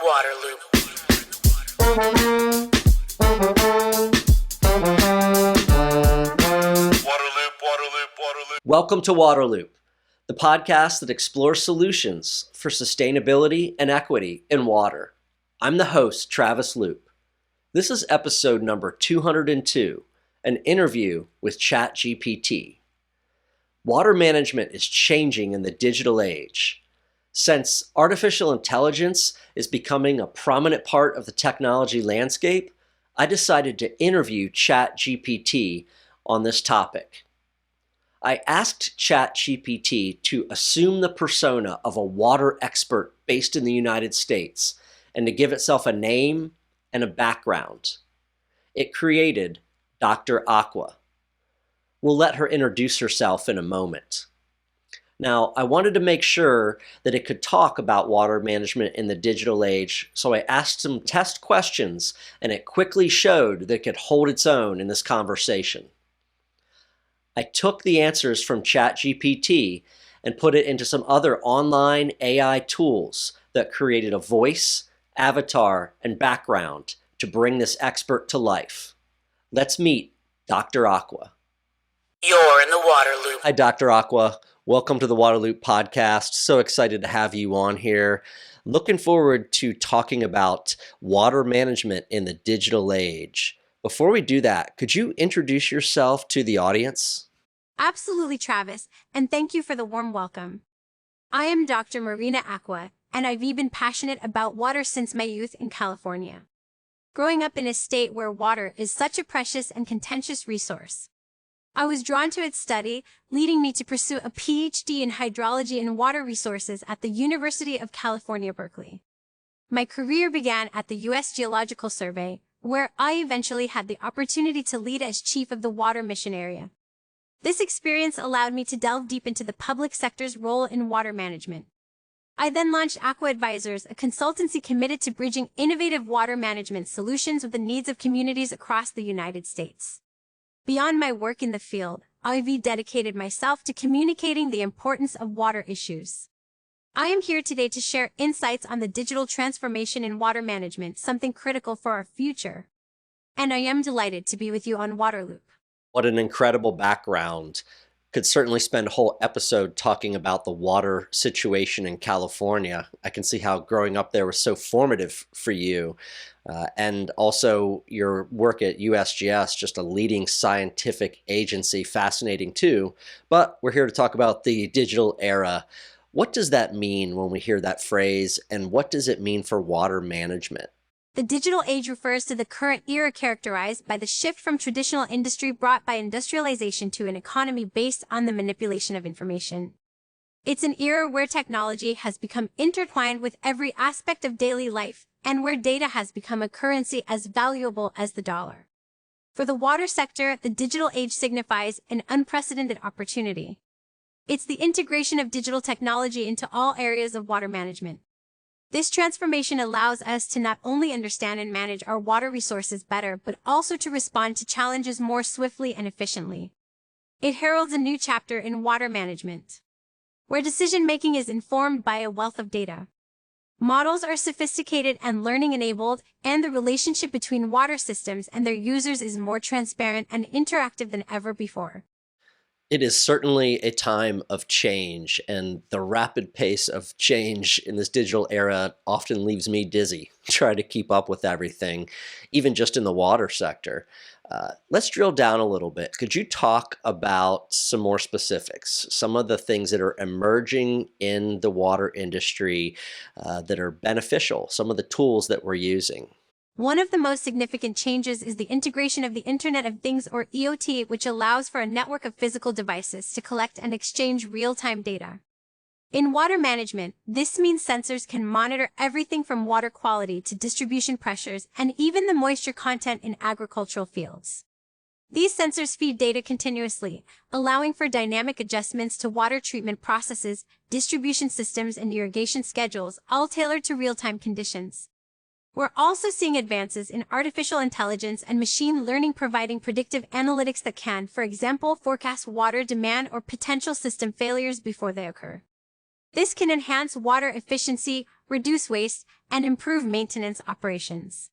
water loop. Welcome to Waterloop, the podcast that explores solutions for sustainability and equity in water. I'm the host, Travis Loop. This is episode number 202, an interview with ChatGPT. Water management is changing in the digital age. Since artificial intelligence is becoming a prominent part of the technology landscape, I decided to interview ChatGPT on this topic. I asked ChatGPT to assume the persona of a water expert based in the United States and to give itself a name and a background. It created Dr. Aqua. We'll let her introduce herself in a moment. Now, I wanted to make sure that it could talk about water management in the digital age, so I asked some test questions, and it quickly showed that it could hold its own in this conversation. I took the answers from ChatGPT and put it into some other online AI tools that created a voice, avatar, and background to bring this expert to life. Let's meet Dr. Aqua. You're in the water loop. Hi, Dr. Aqua. Welcome to the Waterloop podcast. So excited to have you on here. Looking forward to talking about water management in the digital age. Before we do that, could you introduce yourself to the audience? Absolutely, Travis, and thank you for the warm welcome. I am Dr. Marina Aqua, and I've been passionate about water since my youth in California. Growing up in a state where water is such a precious and contentious resource, I was drawn to its study, leading me to pursue a PhD in hydrology and water resources at the University of California, Berkeley. My career began at the U.S. Geological Survey, where I eventually had the opportunity to lead as chief of the water mission area. This experience allowed me to delve deep into the public sector's role in water management. I then launched Aqua Advisors, a consultancy committed to bridging innovative water management solutions with the needs of communities across the United States. Beyond my work in the field, I've dedicated myself to communicating the importance of water issues. I am here today to share insights on the digital transformation in water management, something critical for our future. And I am delighted to be with you on Waterloop. What an incredible background. Could certainly spend a whole episode talking about the water situation in California. I can see how growing up there was so formative for you. And also your work at USGS, just a leading scientific agency, fascinating too. But we're here to talk about the digital era. What does that mean when we hear that phrase, and what does it mean for water management? The digital age refers to the current era characterized by the shift from traditional industry brought by industrialization to an economy based on the manipulation of information. It's an era where technology has become intertwined with every aspect of daily life, and where data has become a currency as valuable as the dollar. For the water sector, the digital age signifies an unprecedented opportunity. It's the integration of digital technology into all areas of water management. This transformation allows us to not only understand and manage our water resources better, but also to respond to challenges more swiftly and efficiently. It heralds a new chapter in water management, where decision-making is informed by a wealth of data. Models are sophisticated and learning-enabled, and the relationship between water systems and their users is more transparent and interactive than ever before. It is certainly a time of change, and the rapid pace of change in this digital era often leaves me dizzy trying to keep up with everything, even just in the water sector. Let's drill down a little bit. Could you talk about some more specifics, some of the things that are emerging in the water industry that are beneficial, some of the tools that we're using? One of the most significant changes is the integration of the Internet of Things, or IoT, which allows for a network of physical devices to collect and exchange real-time data. In water management, this means sensors can monitor everything from water quality to distribution pressures and even the moisture content in agricultural fields. These sensors feed data continuously, allowing for dynamic adjustments to water treatment processes, distribution systems, and irrigation schedules, all tailored to real-time conditions. We're also seeing advances in artificial intelligence and machine learning providing predictive analytics that can, for example, forecast water demand or potential system failures before they occur. This can enhance water efficiency, reduce waste, and improve maintenance operations.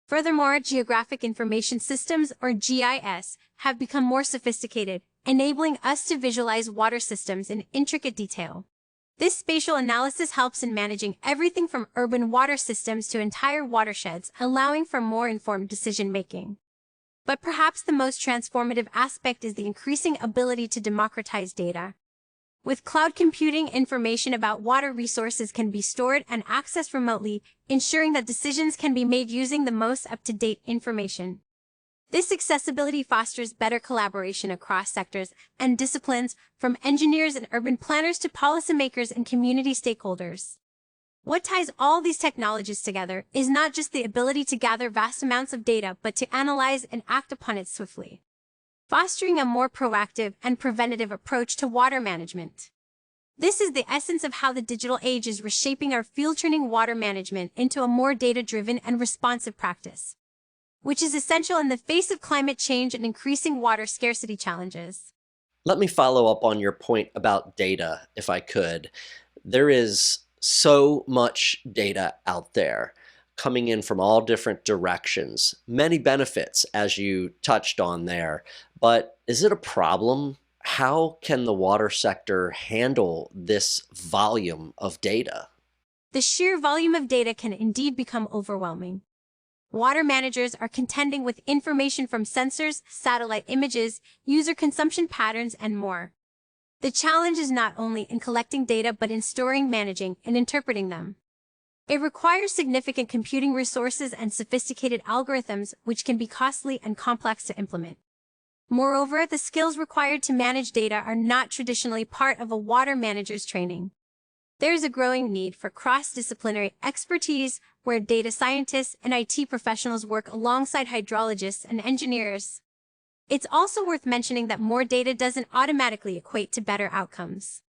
Furthermore, geographic information systems, or GIS, have become more sophisticated, enabling us to visualize water systems in intricate detail. This spatial analysis helps in managing everything from urban water systems to entire watersheds, allowing for more informed decision-making. But perhaps the most transformative aspect is the increasing ability to democratize data. With cloud computing, information about water resources can be stored and accessed remotely, ensuring that decisions can be made using the most up-to-date information. This accessibility fosters better collaboration across sectors and disciplines, from engineers and urban planners to policymakers and community stakeholders. What ties all these technologies together is not just the ability to gather vast amounts of data, but to analyze and act upon it swiftly, fostering a more proactive and preventative approach to water management. This is the essence of how the digital age is reshaping our field-turning water management into a more data-driven and responsive practice, which is essential in the face of climate change and increasing water scarcity challenges. Let me follow up on your point about data, if I could. There is so much data out there coming in from all different directions. Many benefits, as you touched on there. But is it a problem? How can the water sector handle this volume of data? The sheer volume of data can indeed become overwhelming. Water managers are contending with information from sensors, satellite images, user consumption patterns, and more. The challenge is not only in collecting data but in storing, managing, and interpreting them. It requires significant computing resources and sophisticated algorithms, which can be costly and complex to implement. Moreover, the skills required to manage data are not traditionally part of a water manager's training. There is a growing need for cross-disciplinary expertise, where data scientists and IT professionals work alongside hydrologists and engineers. It's also worth mentioning that more data doesn't automatically equate to better outcomes.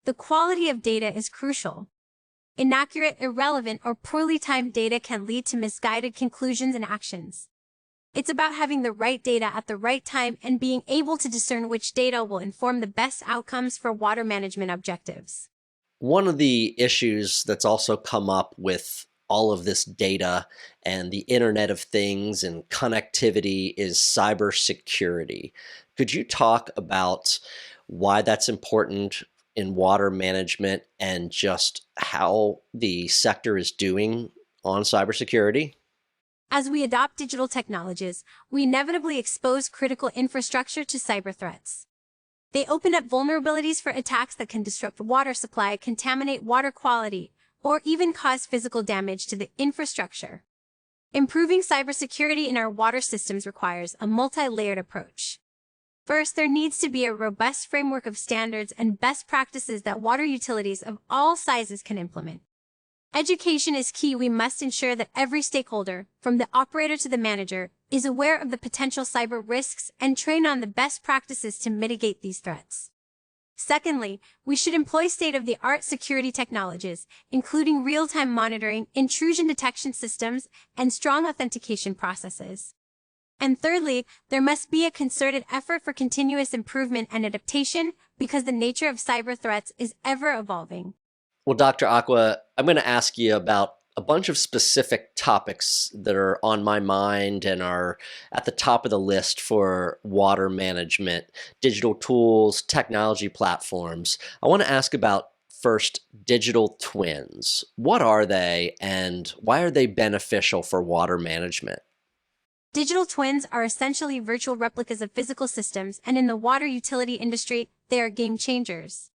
The quality of data is crucial. Inaccurate, irrelevant, or poorly timed data can lead to misguided conclusions and actions. It's about having the right data at the right time and being able to discern which data will inform the best outcomes for water management objectives. One of the issues that's also come up with all of this data and the Internet of Things and connectivity is cybersecurity. Could you talk about why that's important in water management and just how the sector is doing on cybersecurity? As we adopt digital technologies, we inevitably expose critical infrastructure to cyber threats. They open up vulnerabilities for attacks that can disrupt water supply, contaminate water quality, or even cause physical damage to the infrastructure. Improving cybersecurity in our water systems requires a multi-layered approach. First, there needs to be a robust framework of standards and best practices that water utilities of all sizes can implement. Education is key. We must ensure that every stakeholder, from the operator to the manager, is aware of the potential cyber risks and train on the best practices to mitigate these threats. Secondly, we should employ state-of-the-art security technologies, including real-time monitoring, intrusion detection systems, and strong authentication processes. And thirdly, there must be a concerted effort for continuous improvement and adaptation, because the nature of cyber threats is ever evolving. Well, Dr. Aqua, I'm going to ask you about a bunch of specific topics that are on my mind and are at the top of the list for water management: digital tools, technology platforms. I want to ask about first, digital twins. What are they and why are they beneficial for water management? Digital twins are essentially virtual replicas of physical systems, and in the water utility industry, they are game changers.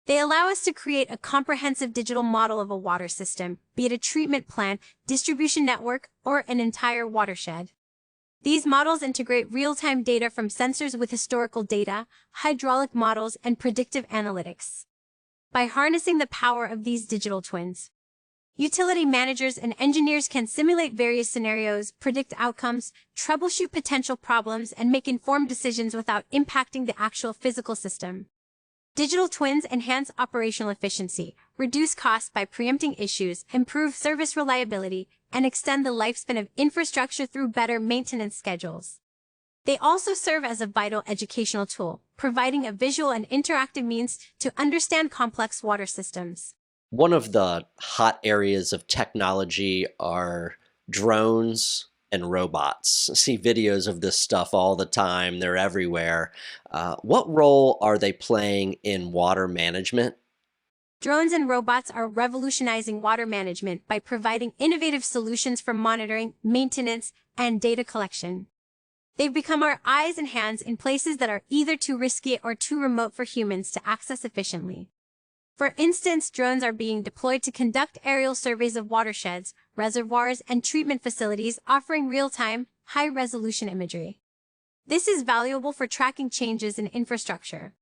They allow us to create a comprehensive digital model of a water system, be it a treatment plant, distribution network, or an entire watershed. These models integrate real-time data from sensors with historical data, hydraulic models, and predictive analytics. By harnessing the power of these digital twins, utility managers and engineers can simulate various scenarios, predict outcomes, troubleshoot potential problems, and make informed decisions without impacting the actual physical system. Digital twins enhance operational efficiency, reduce costs by preempting issues, improve service reliability, and extend the lifespan of infrastructure through better maintenance schedules. They also serve as a vital educational tool, providing a visual and interactive means to understand complex water systems. One of the hot areas of technology are drones and robots. I see videos of this stuff all the time. They're everywhere. What role are they playing in water management? Drones and robots are revolutionizing water management by providing innovative solutions for monitoring, maintenance, and data collection. They've become our eyes and hands in places that are either too risky or too remote for humans to access efficiently. For instance, drones are being deployed to conduct aerial surveys of watersheds, reservoirs, and treatment facilities, offering real-time, high-resolution imagery. This is valuable for tracking changes in infrastructure,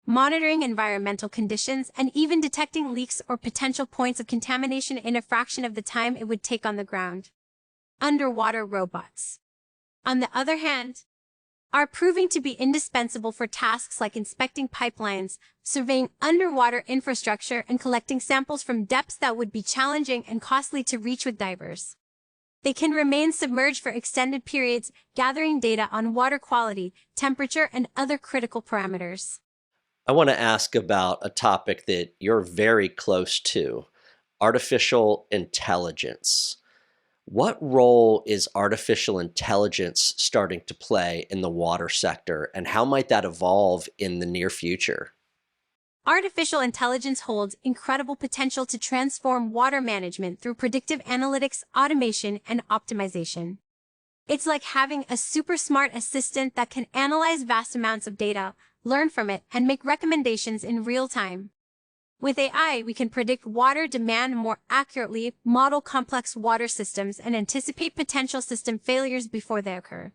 monitoring environmental conditions, and even detecting leaks or potential points of contamination in a fraction of the time it would take on the ground. Underwater robots, on the other hand, are proving to be indispensable for tasks like inspecting pipelines, surveying underwater infrastructure, and collecting samples from depths that would be challenging and costly to reach with divers. They can remain submerged for extended periods, gathering data on water quality, temperature, and other critical parameters. I want to ask about a topic that you're very close to, artificial intelligence. What role is artificial intelligence starting to play in the water sector, and how might that evolve in the near future? Artificial intelligence holds incredible potential to transform water management through predictive analytics, automation, and optimization. It's like having a super smart assistant that can analyze vast amounts of data, learn from it, and make recommendations in real time. With AI, we can predict water demand more accurately, model complex water systems, and anticipate potential system failures before they occur.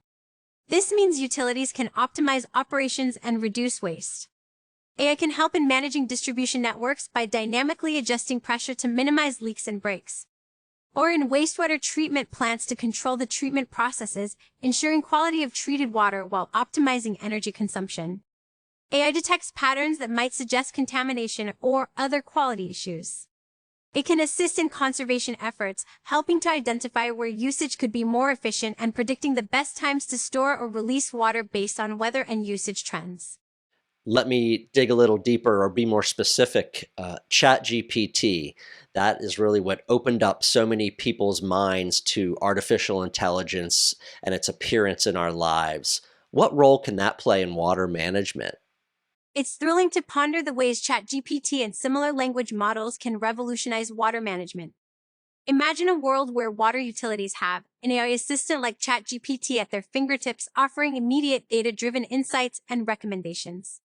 This means utilities can optimize operations and reduce waste. AI can help in managing distribution networks by dynamically adjusting pressure to minimize leaks and breaks, or in wastewater treatment plants to control the treatment processes, ensuring quality of treated water while optimizing energy consumption. AI detects patterns that might suggest contamination or other quality issues. It can assist in conservation efforts, helping to identify where usage could be more efficient and predicting the best times to store or release water based on weather and usage trends. Let me dig a little deeper or be more specific. ChatGPT, that is really what opened up so many people's minds to artificial intelligence and its appearance in our lives. What role can that play in water management? It's thrilling to ponder the ways ChatGPT and similar language models can revolutionize water management. Imagine a world where water utilities have an AI assistant like ChatGPT at their fingertips, offering immediate data-driven insights and recommendations.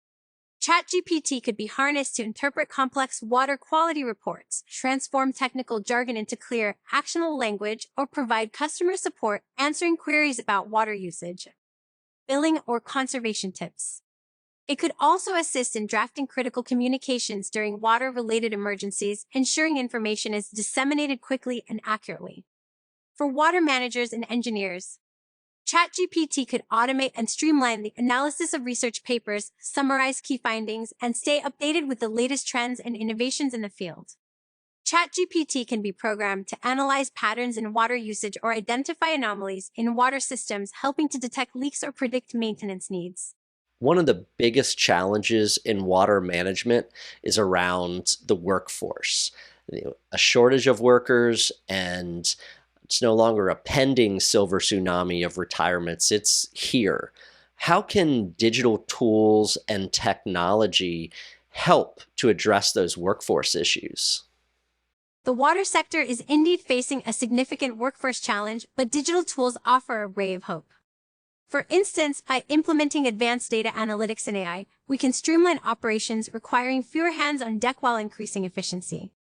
ChatGPT could be harnessed to interpret complex water quality reports, transform technical jargon into clear, actionable language, or provide customer support answering queries about water usage, billing, or conservation tips. It could also assist in drafting critical communications during water-related emergencies, ensuring information is disseminated quickly and accurately. For water managers and engineers, ChatGPT could automate and streamline the analysis of research papers, summarize key findings, and stay updated with the latest trends and innovations in the field. ChatGPT can be programmed to analyze patterns in water usage or identify anomalies in water systems, helping to detect leaks or predict maintenance needs. One of the biggest challenges in water management is around the workforce. A shortage of workers, and it's no longer a pending silver tsunami of retirements. It's here. How can digital tools and technology help to address those workforce issues? The water sector is indeed facing a significant workforce challenge, but digital tools offer a ray of hope. For instance, by implementing advanced data analytics and AI, we can streamline operations requiring fewer hands on deck while increasing efficiency.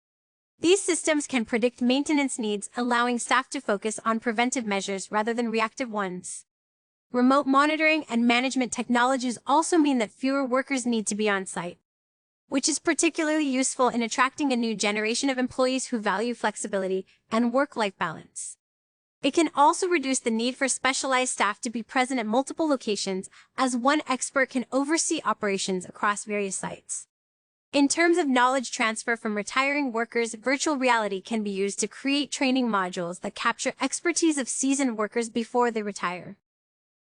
These systems can predict maintenance needs, allowing staff to focus on preventive measures rather than reactive ones. Remote monitoring and management technologies also mean that fewer workers need to be on site, which is particularly useful in attracting a new generation of employees who value flexibility and work-life balance. It can also reduce the need for specialized staff to be present at multiple locations, as one expert can oversee operations across various sites. In terms of knowledge transfer from retiring workers, virtual reality can be used to create training modules that capture expertise of seasoned workers before they retire,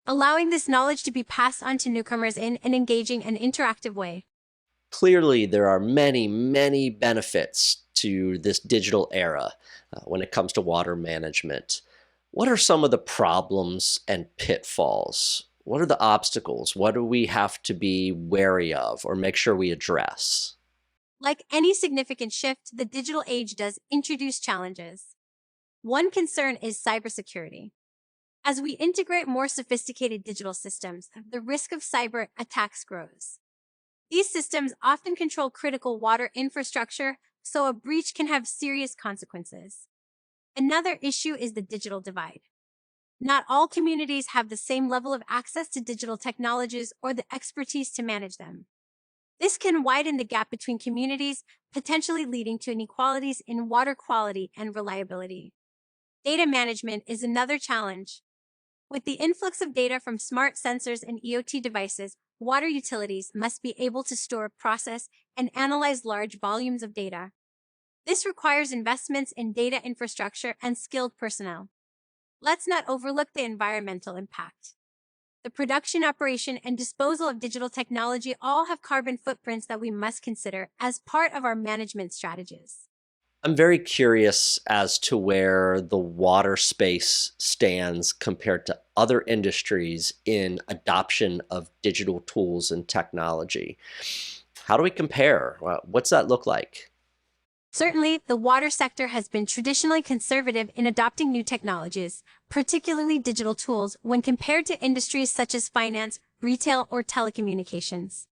allowing this knowledge to be passed on to newcomers in an engaging and interactive way. Clearly, there are many, many benefits to this digital era when it comes to water management. What are some of the problems and pitfalls? What are the obstacles? What do we have to be wary of or make sure we address? Like any significant shift, the digital age does introduce challenges. One concern is cybersecurity. As we integrate more sophisticated digital systems, the risk of cyber attacks grows. These systems often control critical water infrastructure, so a breach can have serious consequences. Another issue is the digital divide. Not all communities have the same level of access to digital technologies or the expertise to manage them. This can widen the gap between communities, potentially leading to inequalities in water quality and reliability. Data management is another challenge. With the influx of data from smart sensors and IoT devices, water utilities must be able to store, process, and analyze large volumes of data. This requires investments in data infrastructure and skilled personnel. Let's not overlook the environmental impact. The production, operation, and disposal of digital technology all have carbon footprints that we must consider as part of our management strategies. I'm very curious as to where the water space stands compared to other industries in adoption of digital tools and technology. How do we compare? What's that look like? Certainly, the water sector has been traditionally conservative in adopting new technologies, particularly digital tools, when compared to industries such as finance, retail, or telecommunications.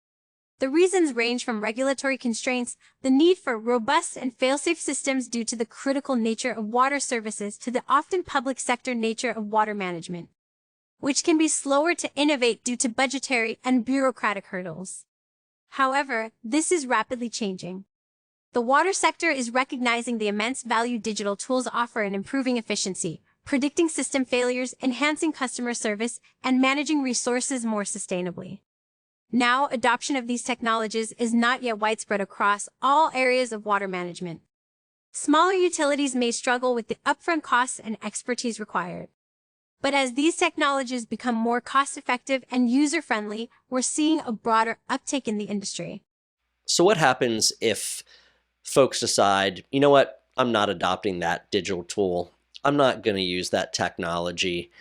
The reasons range from regulatory constraints, the need for robust and fail-safe systems due to the critical nature of water services, to the often public sector nature of water management, which can be slower to innovate due to budgetary and bureaucratic hurdles. However, this is rapidly changing. The water sector is recognizing the immense value digital tools offer in improving efficiency, predicting system failures, enhancing customer service, and managing resources more sustainably. Now, adoption of these technologies is not yet widespread across all areas of water management. Smaller utilities may struggle with the upfront costs and expertise required. But as these technologies become more cost-effective and user-friendly, we're seeing a broader uptake in the industry. So what happens if folks decide, you know what, I'm not adopting that digital tool. I'm not going to use that technology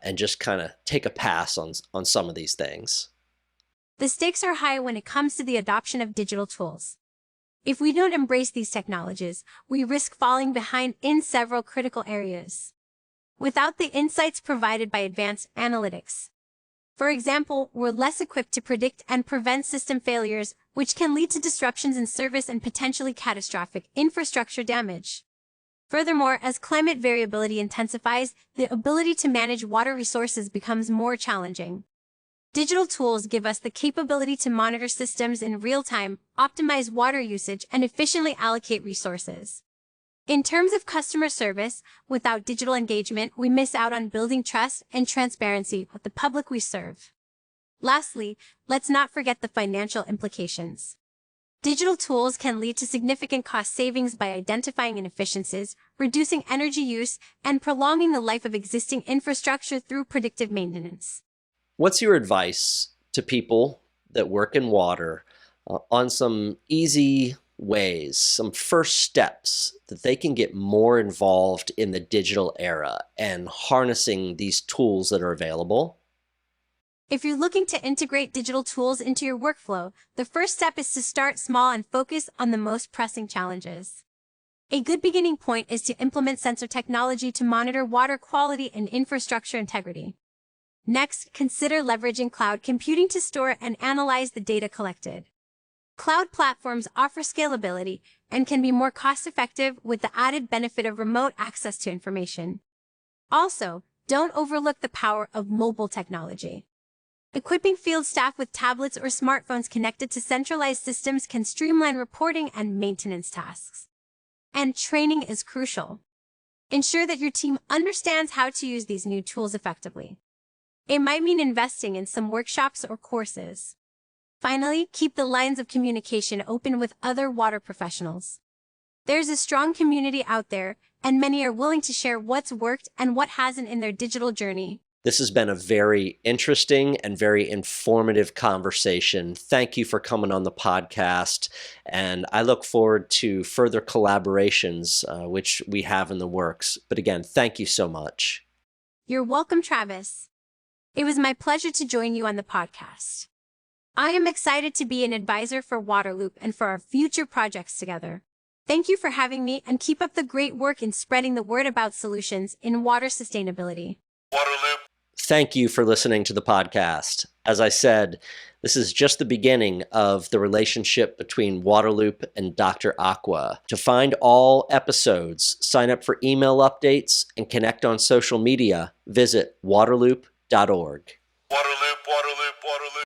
and just kind of take a pass on some of these things. The stakes are high when it comes to the adoption of digital tools. If we don't embrace these technologies, we risk falling behind in several critical areas. Without the insights provided by advanced analytics, for example, we're less equipped to predict and prevent system failures, which can lead to disruptions in service and potentially catastrophic infrastructure damage. Furthermore, as climate variability intensifies, the ability to manage water resources becomes more challenging. Digital tools give us the capability to monitor systems in real time, optimize water usage, and efficiently allocate resources. In terms of customer service, without digital engagement, we miss out on building trust and transparency with the public we serve. Lastly, let's not forget the financial implications. Digital tools can lead to significant cost savings by identifying inefficiencies, reducing energy use, and prolonging the life of existing infrastructure through predictive maintenance. What's your advice to people that work in water on some easy ways, some first steps that they can get more involved in the digital era and harnessing these tools that are available? If you're looking to integrate digital tools into your workflow, the first step is to start small and focus on the most pressing challenges. A good beginning point is to implement sensor technology to monitor water quality and infrastructure integrity. Next, consider leveraging cloud computing to store and analyze the data collected. Cloud platforms offer scalability and can be more cost-effective with the added benefit of remote access to information. Also, don't overlook the power of mobile technology. Equipping field staff with tablets or smartphones connected to centralized systems can streamline reporting and maintenance tasks. And training is crucial. Ensure that your team understands how to use these new tools effectively. It might mean investing in some workshops or courses. Finally, keep the lines of communication open with other water professionals. There's a strong community out there, and many are willing to share what's worked and what hasn't in their digital journey. This has been a very interesting and very informative conversation. Thank you for coming on the podcast, and I look forward to further collaborations, which we have in the works. But again, thank you so much. You're welcome, Travis. It was my pleasure to join you on the podcast. I am excited to be an advisor for Waterloop and for our future projects together. Thank you for having me, and keep up the great work in spreading the word about solutions in water sustainability. Waterloop. Thank you for listening to the podcast. As I said, this is just the beginning of the relationship between Waterloop and Dr. Aqua. To find all episodes, sign up for email updates, and connect on social media, visit waterloop.org. Waterloop, Waterloop, Waterloop.